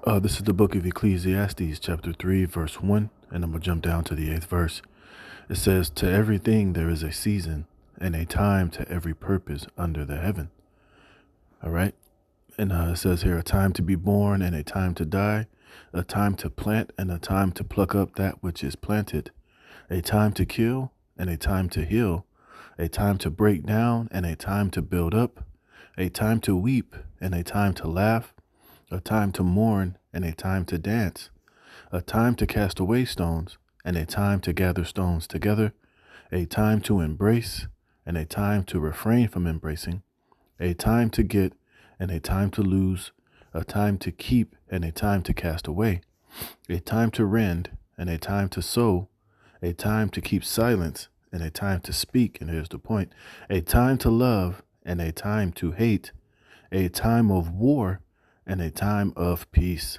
This is the book of Ecclesiastes, chapter 3, verse 1, and I'm going to jump down to the 8th verse. It says, "To everything there is a season, and a time to every purpose under the heaven." All right. And it says here, a time to be born and a time to die, a time to plant and a time to pluck up that which is planted, a time to kill and a time to heal, a time to break down and a time to build up, a time to weep and a time to laugh, a time to mourn and a time to dance, a time to cast away stones and a time to gather stones together, a time to embrace and a time to refrain from embracing, a time to get and a time to lose, a time to keep and a time to cast away, a time to rend and a time to sow, a time to keep silence and a time to speak. And here's the point: a time to love and a time to hate, a time of war and a time of peace.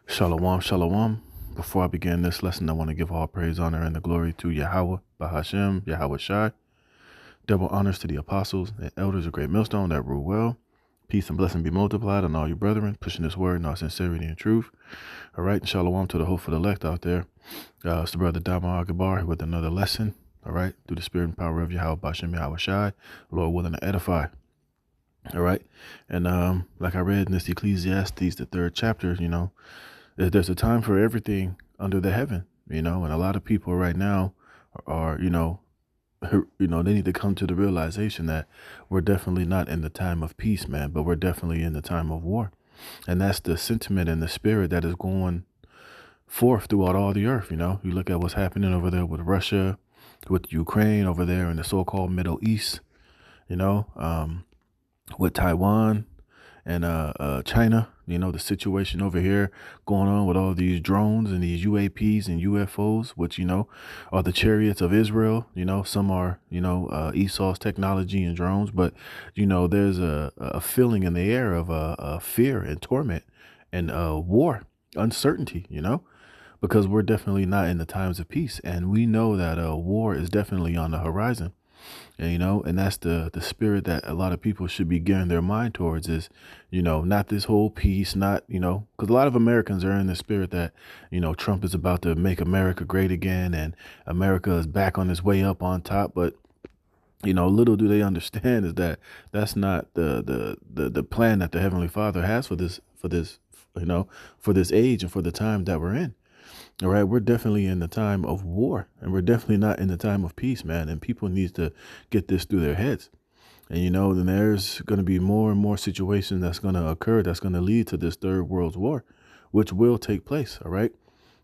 Shalom, shalom. Before I begin this lesson, I want to give all praise, honor, and the glory to Yahweh, Bahashem, Yahweh Shai. Double honors to the apostles and elders of Great Millstone that rule well. Peace and blessing be multiplied on all you brethren, pushing this word in all sincerity and truth. All right, and shalom to the hopeful elect out there. It's the brother Dama Agabar with another lesson. All right, through the spirit and power of Yahweh, Bahashem, Yahweh Shai, Lord willing to edify. All right, and like I read in this Ecclesiastes, the 3rd chapter, there's a time for everything under the heaven, and a lot of people right now are, they need to come to the realization that we're definitely not in the time of peace, man, but we're definitely in the time of war. And that's the sentiment and the spirit that is going forth throughout all the earth. You look at what's happening over there with Russia, with Ukraine over there in the so-called Middle East, with Taiwan and China, the situation over here going on with all these drones and these UAPs and UFOs, which, are the chariots of Israel. Some are, Esau's technology and drones, but, there's a feeling in the air of fear and torment and war, uncertainty, because we're definitely not in the times of peace. And we know that war is definitely on the horizon. And that's the spirit that a lot of people should be gearing their mind towards is, not this whole peace, not, because a lot of Americans are in the spirit that, Trump is about to make America great again and America is back on its way up on top. But, little do they understand is that that's not the plan that the Heavenly Father has for this, for this age and for the time that we're in. All right, we're definitely in the time of war, and we're definitely not in the time of peace, man. And people need to get this through their heads. And, then there's going to be more and more situations that's going to occur that's going to lead to this third world war, which will take place. All right.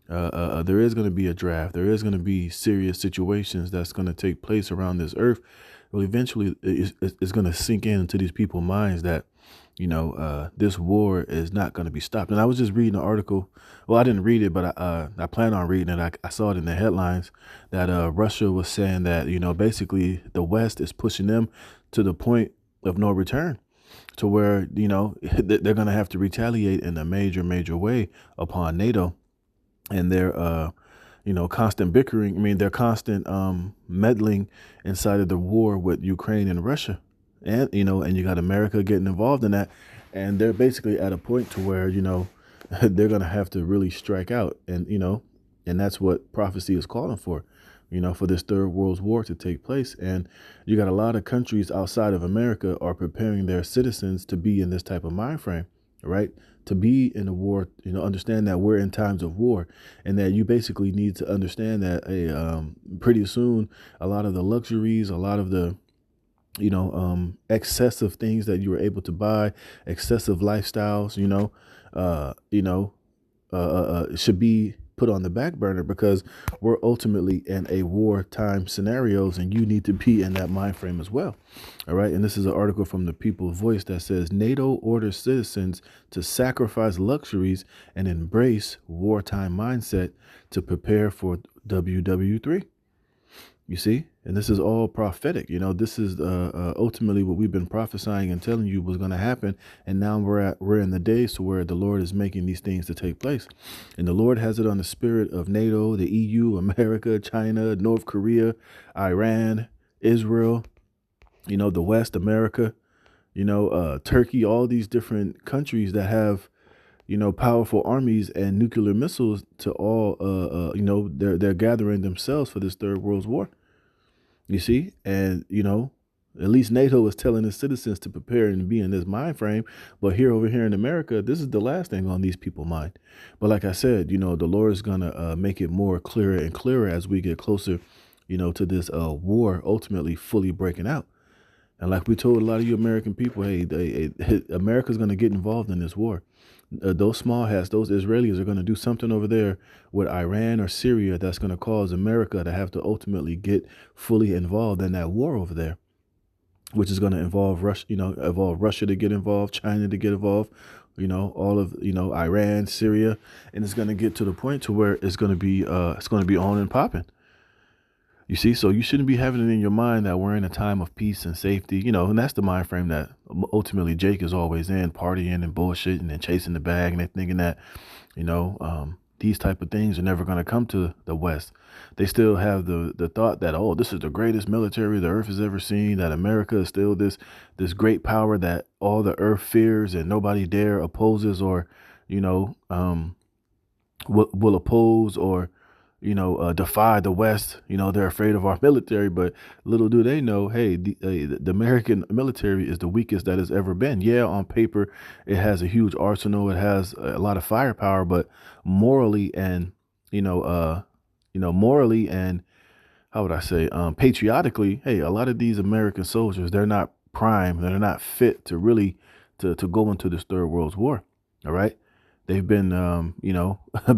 There is going to be a draft. There is going to be serious situations that's going to take place around this earth. Well, eventually it's going to sink into these people's minds that, this war is not going to be stopped. And I was just reading an article. Well, I didn't read it, but I plan on reading it. I saw it in the headlines that Russia was saying that, basically the West is pushing them to the point of no return, to where, they're going to have to retaliate in a major, major way upon NATO and their, constant bickering. I mean, their constant meddling inside of the war with Ukraine and Russia. And, and you got America getting involved in that. And they're basically at a point to where, they're going to have to really strike out. And, and that's what prophecy is calling for, for this third world war to take place. And you got a lot of countries outside of America are preparing their citizens to be in this type of mind frame, right? To be in a war, understand that we're in times of war, and that you basically need to understand that pretty soon a lot of the luxuries, a lot of the excessive things that you were able to buy, excessive lifestyles, should be put on the back burner, because we're ultimately in a wartime scenarios, and you need to be in that mind frame as well. All right. And this is an article from the People's Voice that says NATO orders citizens to sacrifice luxuries and embrace wartime mindset to prepare for WW3. You see, and this is all prophetic. This is ultimately what we've been prophesying and telling you was going to happen. And now we're in the days to where the Lord is making these things to take place. And the Lord has it on the spirit of NATO, the EU, America, China, North Korea, Iran, Israel, the West, America, Turkey, all these different countries that have, powerful armies and nuclear missiles to all, they're gathering themselves for this third world war. You see, and at least NATO is telling its citizens to prepare and be in this mind frame. But over here in America, this is the last thing on these people's mind. But like I said, the Lord is gonna make it more clearer and clearer as we get closer, to this war ultimately fully breaking out. And like we told a lot of you American people, hey, America's going to get involved in this war. Those small hats, those Israelis are going to do something over there with Iran or Syria that's going to cause America to have to ultimately get fully involved in that war over there, which is going to involve Russia to get involved, China to get involved, all of, Iran, Syria. And it's going to get to the point to where it's going to be on and popping. You see, so you shouldn't be having it in your mind that we're in a time of peace and safety, and that's the mind frame that ultimately Jake is always in, partying and bullshitting and chasing the bag. And they're thinking that, these type of things are never going to come to the West. They still have the thought that, oh, this is the greatest military the earth has ever seen, that America is still this great power that all the earth fears and nobody dare opposes or, will oppose or defy the West. They're afraid of our military, but little do they know, hey, the American military is the weakest that has ever been. Yeah, on paper, it has a huge arsenal. It has a lot of firepower, but morally and, morally and how would I say, patriotically, hey, a lot of these American soldiers, they're not prime. They're not fit to really to go into this third world war. All right. They've been,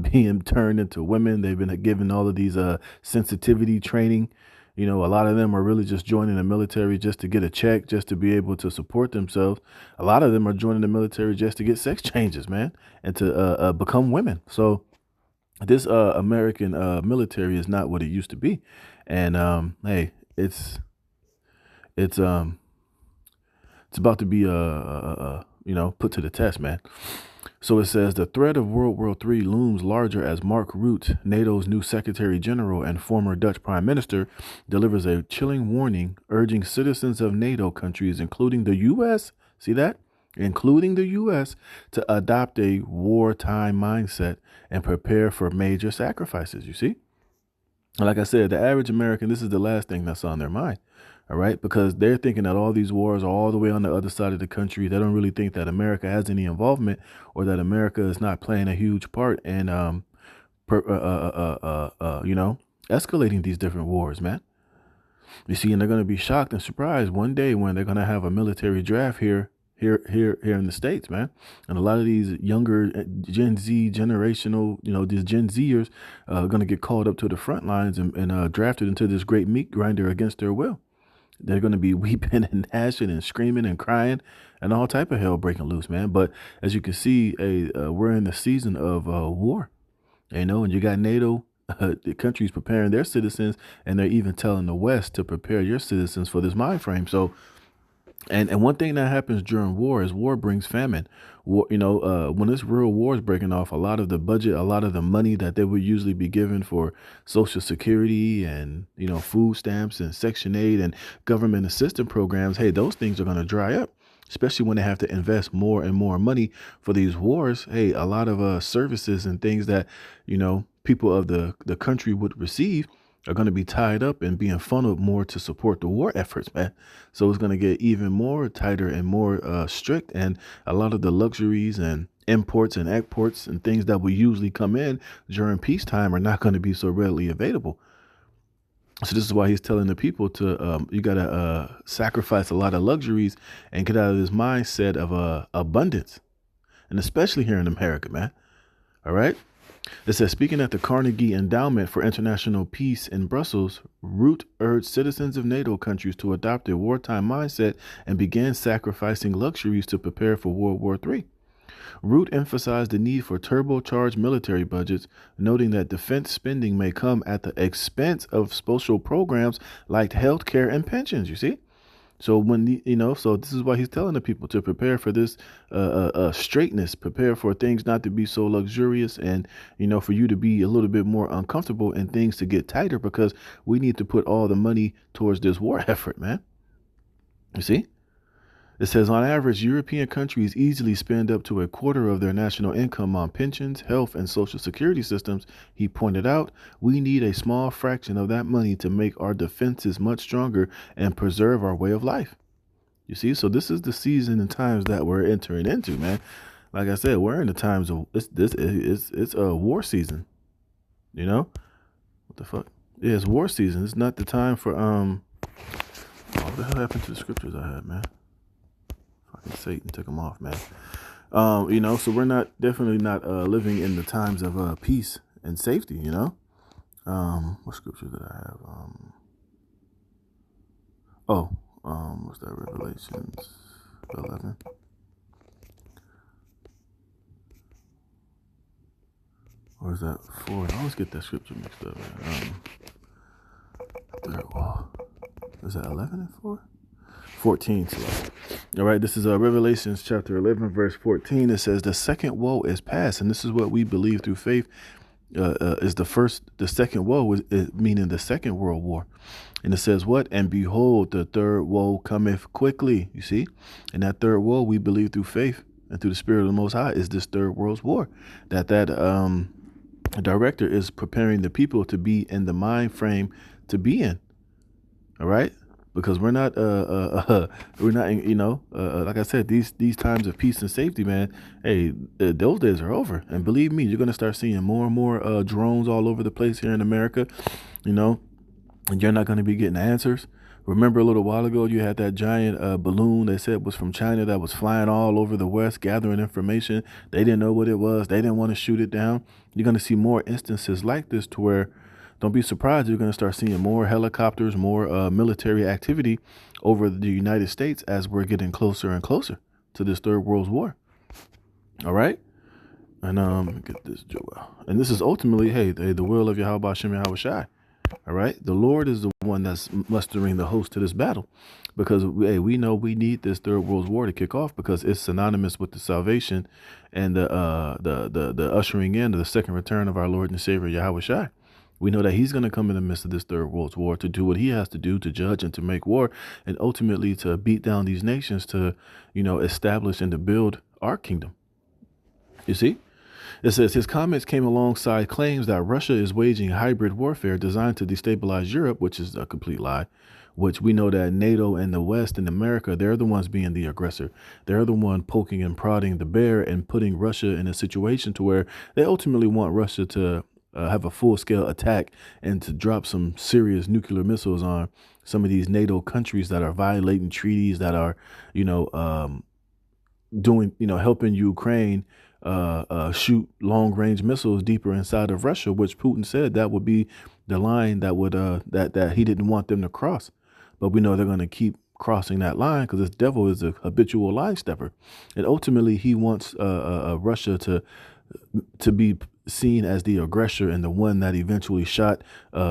being turned into women. They've been given all of these sensitivity training. A lot of them are really just joining the military just to get a check, just to be able to support themselves. A lot of them are joining the military just to get sex changes, man, and to become women. So this American military is not what it used to be. And hey, it's about to be put to the test, man. So it says the threat of World War III looms larger as Mark Rutte, NATO's new Secretary General and former Dutch Prime Minister, delivers a chilling warning urging citizens of NATO countries, including the U.S., see that? Including the U.S., to adopt a wartime mindset and prepare for major sacrifices, you see? And like I said, the average American, this is the last thing that's on their mind. All right, because they're thinking that all these wars are all the way on the other side of the country. They don't really think that America has any involvement or that America is not playing a huge part in, escalating these different wars, man. You see, and they're going to be shocked and surprised one day when they're going to have a military draft here in the States, man. And a lot of these younger Gen Z generational, these Gen Zers are going to get called up to the front lines and drafted into this great meat grinder against their will. They're going to be weeping and gnashing and screaming and crying and all type of hell breaking loose, man. But as you can see, we're in the season of war, and you got NATO, the countries preparing their citizens, and they're even telling the West to prepare your citizens for this mind frame. So, and one thing that happens during war is war brings famine. War, when this real war is breaking off, a lot of the budget, a lot of the money that they would usually be given for Social Security and, food stamps and Section 8 and government assistance programs, hey, those things are going to dry up, especially when they have to invest more and more money for these wars. Hey, a lot of services and things that, people of the country would receive are going to be tied up and being funneled more to support the war efforts, man. So it's going to get even more tighter and more strict. And a lot of the luxuries and imports and exports and things that would usually come in during peacetime are not going to be so readily available. So this is why he's telling the people to, you got to sacrifice a lot of luxuries and get out of this mindset of abundance. And especially here in America, man. All right. It says, speaking at the Carnegie Endowment for International Peace in Brussels, Rutte urged citizens of NATO countries to adopt a wartime mindset and began sacrificing luxuries to prepare for World War III. Rutte emphasized the need for turbocharged military budgets, noting that defense spending may come at the expense of social programs like health care and pensions, you see? So so this is why he's telling the people to prepare for this straightness, prepare for things not to be so luxurious and, for you to be a little bit more uncomfortable and things to get tighter, because we need to put all the money towards this war effort, man. You see? It says, on average, European countries easily spend up to a quarter of their national income on pensions, health, and social security systems. He pointed out, we need a small fraction of that money to make our defenses much stronger and preserve our way of life. You see, so this is the season and times that we're entering into, man. Like I said, we're in the times of it's a war season. You know what the fuck? Yeah, it's war season. It's not the time for what the hell happened to the scriptures I had, man? Fucking Satan took them off, man. So we're definitely not living in the times of peace and safety. What scripture did I have? What's that? Revelations 11. Or is that 4? I always get that scripture mixed up. Is that 11 and 4? 14. So. All right, this is Revelations chapter 11, verse 14. It says, the second woe is past. And this is what we believe through faith is the second woe, meaning the Second World War. And it says what? And behold, the third woe cometh quickly. You see? And that third woe, we believe through faith and through the Spirit of the Most High, is this third world's war. That director is preparing the people to be in the mind frame to be in. All right? Because we're not like I said, these times of peace and safety, man, hey, those days are over. And believe me, you're going to start seeing more and more drones all over the place here in America, and you're not going to be getting answers. Remember a little while ago, you had that giant balloon they said was from China that was flying all over the West, gathering information. They didn't know what it was. They didn't want to shoot it down. You're going to see more instances like this to where, don't be surprised, you're going to start seeing more helicopters, more military activity over the United States as we're getting closer and closer to this third world war. All right? And let me get this, Joel. And this is ultimately, the will of Yahweh Hashem Yahweh Shai. All right? The Lord is the one that's mustering the host to this battle. Because, we know we need this third world war to kick off because it's synonymous with the salvation and the ushering in of the second return of our Lord and Savior Yahweh Shai. We know that he's going to come in the midst of this third world war to do what he has to do, to judge and to make war, and ultimately to beat down these nations to, establish and to build our kingdom. You see? It says his comments came alongside claims that Russia is waging hybrid warfare designed to destabilize Europe, which is a complete lie, which we know that NATO and the West and America, they're the ones being the aggressor. They're the one poking and prodding the bear and putting Russia in a situation to where they ultimately want Russia to have a full-scale attack and to drop some serious nuclear missiles on some of these NATO countries that are violating treaties, that are, helping Ukraine shoot long-range missiles deeper inside of Russia, which Putin said that would be the line that would that he didn't want them to cross. But we know they're going to keep crossing that line because this devil is a habitual line stepper, and ultimately he wants Russia to be seen as the aggressor and the one that eventually shot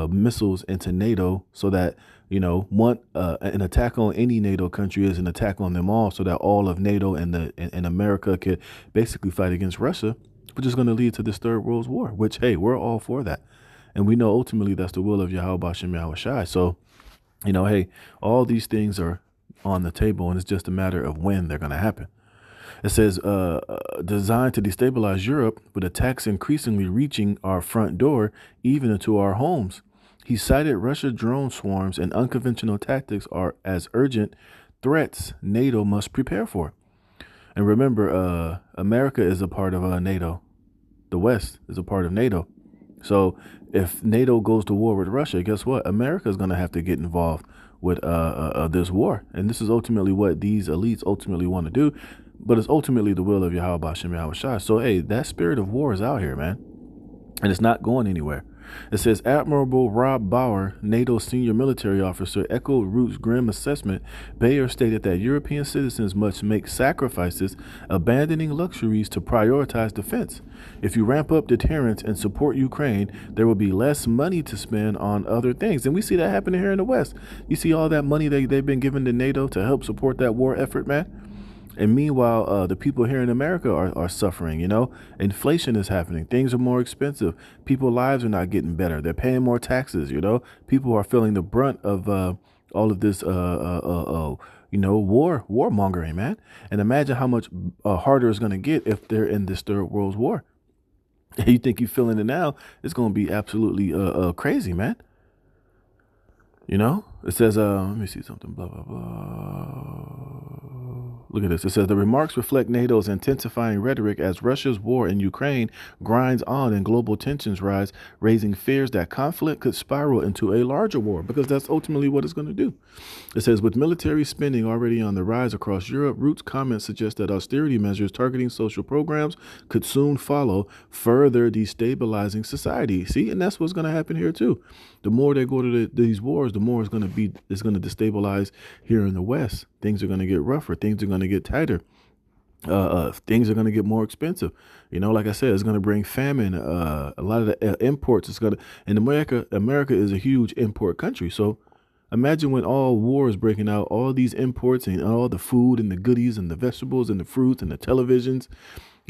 missiles into NATO, so that an attack on any NATO country is an attack on them all, so that all of NATO and America could basically fight against Russia, which is going to lead to this third world war, which, hey, we're all for that. And we know ultimately that's the will of Yahweh Hashem Yahweh Shai. So, all these things are on the table, and it's just a matter of when they're going to happen. It says, designed to destabilize Europe, with attacks increasingly reaching our front door, even into our homes. He cited Russia drone swarms and unconventional tactics are as urgent threats NATO must prepare for. And remember, America is a part of NATO. The West is a part of NATO. So if NATO goes to war with Russia, guess what? America is going to have to get involved with this war. And this is ultimately what these elites ultimately want to do. But it's ultimately the will of Yahweh Hashem Yahweh Shai. So, that spirit of war is out here, man. And it's not going anywhere. It says Admiral Rob Bauer, NATO senior military officer, echoed Root's grim assessment. Bayer stated that European citizens must make sacrifices, abandoning luxuries to prioritize defense. If you ramp up deterrence and support Ukraine, there will be less money to spend on other things. And we see that happening here in the West. You see all that money they've been giving to NATO to help support that war effort, man. And meanwhile, the people here in America are suffering, Inflation is happening. Things are more expensive. People's lives are not getting better. They're paying more taxes, People are feeling the brunt of all of this, warmongering, man. And imagine how much harder it's going to get if they're in this third world war. You think you're feeling it now? It's going to be absolutely crazy, man. It says, let me see something, blah, blah, blah. Look at this. It says the remarks reflect NATO's intensifying rhetoric as Russia's war in Ukraine grinds on and global tensions rise, raising fears that conflict could spiral into a larger war, because that's ultimately what it's going to do. It says, with military spending already on the rise across Europe, Root's comments suggest that austerity measures targeting social programs could soon follow, further destabilizing society. See, and that's what's going to happen here too. The more they go to these wars, the more it's going to destabilize here in the West. Things are going to get rougher. Things are going to get tighter. Things are going to get more expensive. Like I said, it's going to bring famine. A lot of the imports is going to, and America is a huge import country. So imagine when all wars breaking out, all these imports and all the food and the goodies and the vegetables and the fruits and the televisions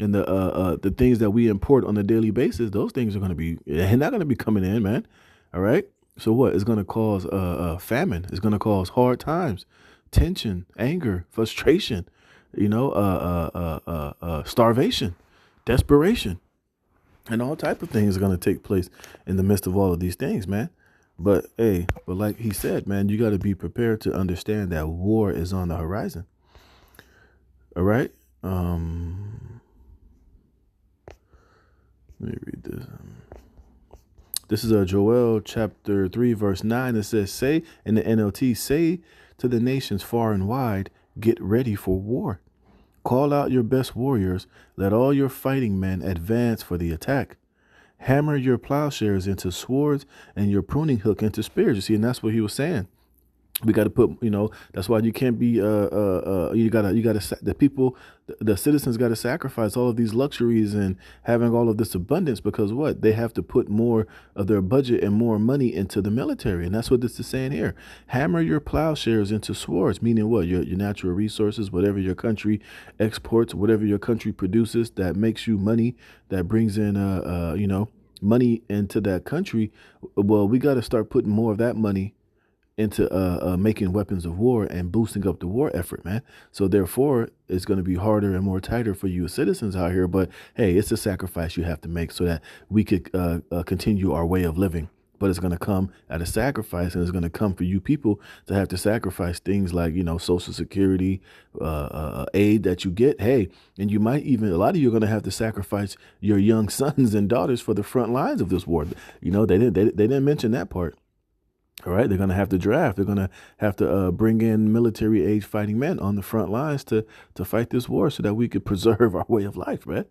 and the things that we import on a daily basis. Those things are going to be, they're not going to be coming in, man. All right. So what? It's going to cause famine. It's going to cause hard times, tension, anger, frustration, starvation, desperation, and all type of things are going to take place in the midst of all of these things, man. But like he said, man, you got to be prepared to understand that war is on the horizon. All right. Let me read this. This is Joel chapter 3, verse 9. It says, say in the NLT, say to the nations far and wide, get ready for war. Call out your best warriors. Let all your fighting men advance for the attack. Hammer your plowshares into swords and your pruning hook into spears. You see, and that's what he was saying. We got to put, that's why you can't be, the citizens got to sacrifice all of these luxuries and having all of this abundance, because what? They have to put more of their budget and more money into the military. And that's what this is saying here. Hammer your plowshares into swords, meaning what? Your natural resources, whatever your country exports, whatever your country produces that makes you money, that brings in, money into that country. Well, we got to start putting more of that money into making weapons of war and boosting up the war effort, man. So therefore, it's going to be harder and more tighter for you citizens out here. But hey, it's a sacrifice you have to make so that we could continue our way of living. But it's going to come at a sacrifice, and it's going to come for you people to have to sacrifice things like, Social Security, aid that you get. Hey, and you might even, a lot of you are going to have to sacrifice your young sons and daughters for the front lines of this war. They didn't mention that part. All right, they're going to have to draft. They're going to have to bring in military age fighting men on the front lines to fight this war so that we could preserve our way of life, man.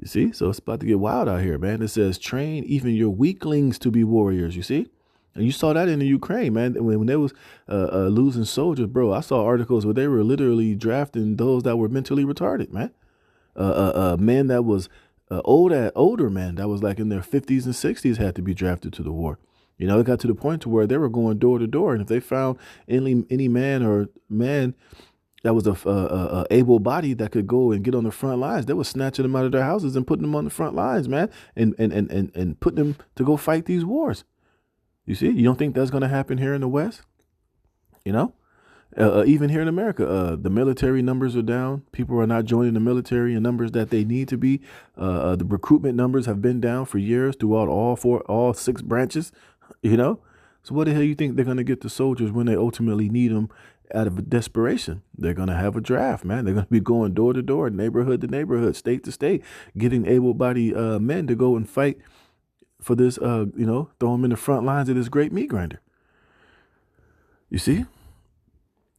You see, so it's about to get wild out here, man. It says train even your weaklings to be warriors. You see, and you saw that in the Ukraine, man. When they was losing soldiers, bro. I saw articles where they were literally drafting those that were mentally retarded, man. Men that was older men that was like in their 50s and 60s had to be drafted to the war. It got to the point to where they were going door to door, and if they found any man or man that was a able body that could go and get on the front lines, they were snatching them out of their houses and putting them on the front lines, man, and putting them to go fight these wars. You see, you don't think that's going to happen here in the West? Even here in America, the military numbers are down. People are not joining the military in numbers that they need to be. The recruitment numbers have been down for years throughout all 6 branches. So what the hell you think they're going to get the soldiers when they ultimately need them out of desperation? They're going to have a draft, man. They're going to be going door to door, neighborhood to neighborhood, state to state, getting able-bodied men to go and fight for this, throw them in the front lines of this great meat grinder. You see?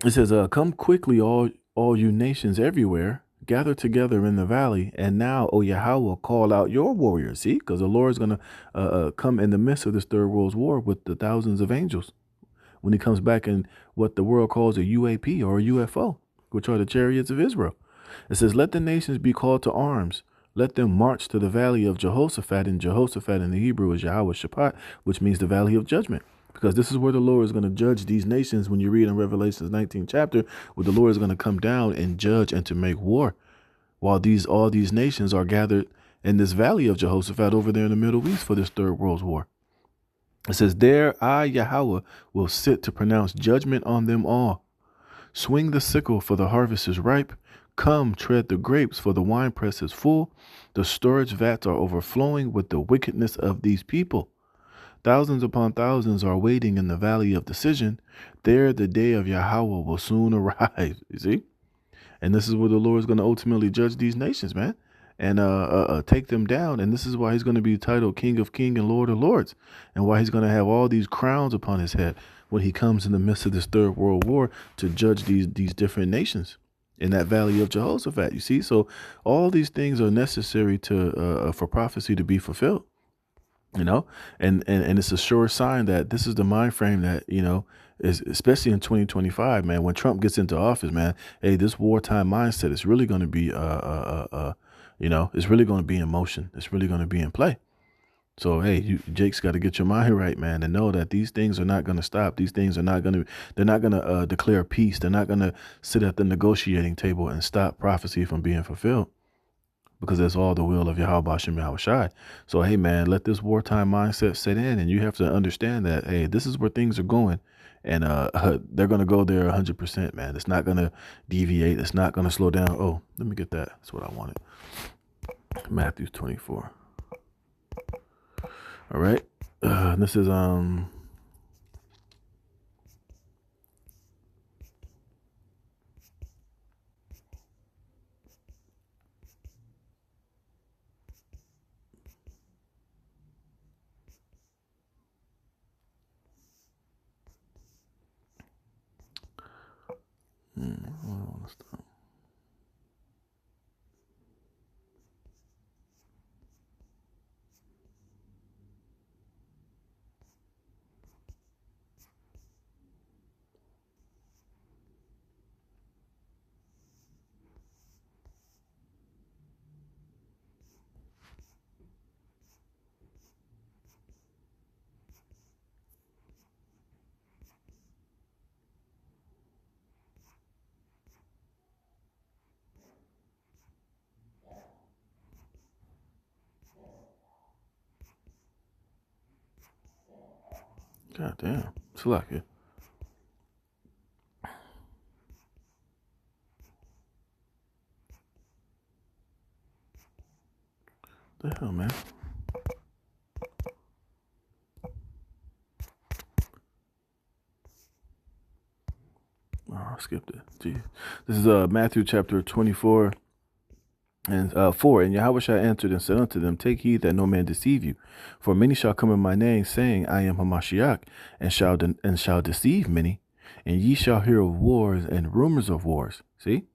It says, come quickly, all you nations everywhere. Gather together in the valley, and now, O Yahweh, call out your warriors. See, because the Lord is going to come in the midst of this third world war with the thousands of angels when he comes back in what the world calls a UAP or a UFO, which are the chariots of Israel. It says, let the nations be called to arms. Let them march to the valley of Jehoshaphat, and Jehoshaphat in the Hebrew is Yahweh Shaphat, which means the valley of judgment. Because this is where the Lord is going to judge these nations. When you read in Revelation's 19th chapter, where the Lord is going to come down and judge and to make war, while all these nations are gathered in this valley of Jehoshaphat over there in the Middle East for this third world war. It says, there I, Yahweh, will sit to pronounce judgment on them all. Swing the sickle, for the harvest is ripe. Come, tread the grapes, for the winepress is full. The storage vats are overflowing with the wickedness of these people. Thousands upon thousands are waiting in the valley of decision. There the day of Yahweh will soon arrive. You see? And this is where the Lord is going to ultimately judge these nations, man, and take them down. And this is why he's going to be titled King of Kings and Lord of Lords, and why he's going to have all these crowns upon his head when he comes in the midst of this third world war to judge these different nations in that valley of Jehoshaphat. You see, so all these things are necessary to for prophecy to be fulfilled. You know, and it's a sure sign that this is the mind frame that, you know, is especially in 2025, man, when Trump gets into office, man. Hey, this wartime mindset is really going to be, you know, it's really going to be in motion. It's really going to be in play. So, hey, Jake's got to get your mind right, man, and know that these things are not going to stop. These things are not going to, they're not going to declare peace. They're not going to sit at the negotiating table and stop prophecy from being fulfilled, because that's all the will of Yahweh Shem Yahweh Shai. So, hey, man, let this wartime mindset set in, and you have to understand that, hey, this is where things are going, and they're going to go there 100%, man. It's not going to deviate. It's not going to slow down. Oh, let me get that. That's what I wanted. Matthew 24. All right. This is, God damn, it's like it. The hell, man. Oh, I skipped it. Jeez. This is Matthew chapter 24 and 4. And Yahweh shall answered and said unto them, Take heed that no man deceive you, for many shall come in my name, saying, I am Hamashiach, and shall deceive many. And ye shall hear of wars and rumors of wars. See,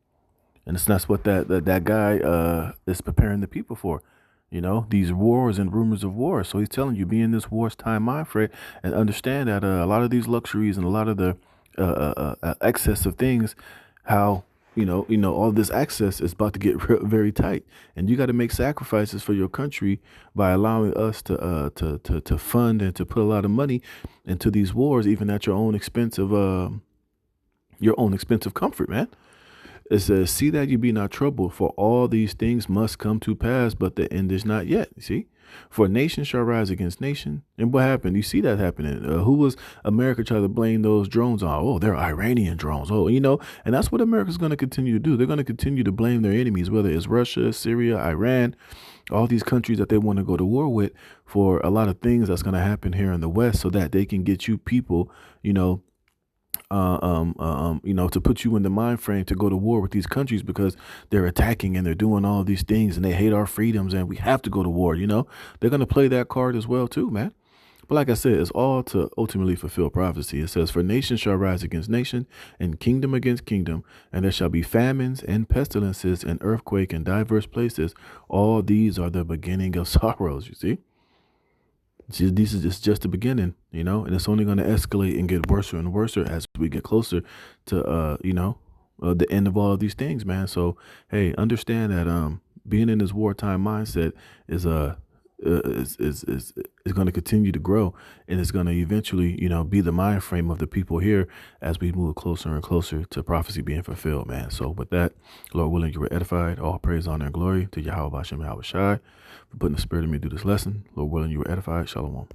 and that's what that guy is preparing the people for. You know, these wars and rumors of wars. So he's telling you, be in this war's time mind frame, and understand that a lot of these luxuries and a lot of the excess of things, how all this access is about to get very tight, and you got to make sacrifices for your country by allowing us to fund and to put a lot of money into these wars, even at your own expense of comfort, man. It says, see that you be not troubled, for all these things must come to pass, but the end is not yet. You see, for nation shall rise against nation. And what happened? You see that happening. Who was America trying to blame those drones on? Oh, they're Iranian drones. Oh, and that's what America's going to continue to do. They're going to continue to blame their enemies, whether it's Russia, Syria, Iran, all these countries that they want to go to war with, for a lot of things that's going to happen here in the West, so that they can get you people, to put you in the mind frame to go to war with these countries, because they're attacking and they're doing all these things and they hate our freedoms and we have to go to war. They're going to play that card as well too, man. But like I said, it's all to ultimately fulfill prophecy. It says, for nation shall rise against nation and kingdom against kingdom, and there shall be famines and pestilences and earthquake in diverse places. All these are the beginning of sorrows. You see? This is just the beginning, and it's only going to escalate and get worse and worse as we get closer to, the end of all of these things, man. So, hey, understand that being in this wartime mindset is going to continue to grow, and it's going to eventually, be the mind frame of the people here as we move closer and closer to prophecy being fulfilled, man. So, with that, Lord willing, you were edified. All praise, honor, and glory to Yahweh Hashem Yahweh Shai for putting the spirit in me to do this lesson. Lord willing, you were edified. Shalom.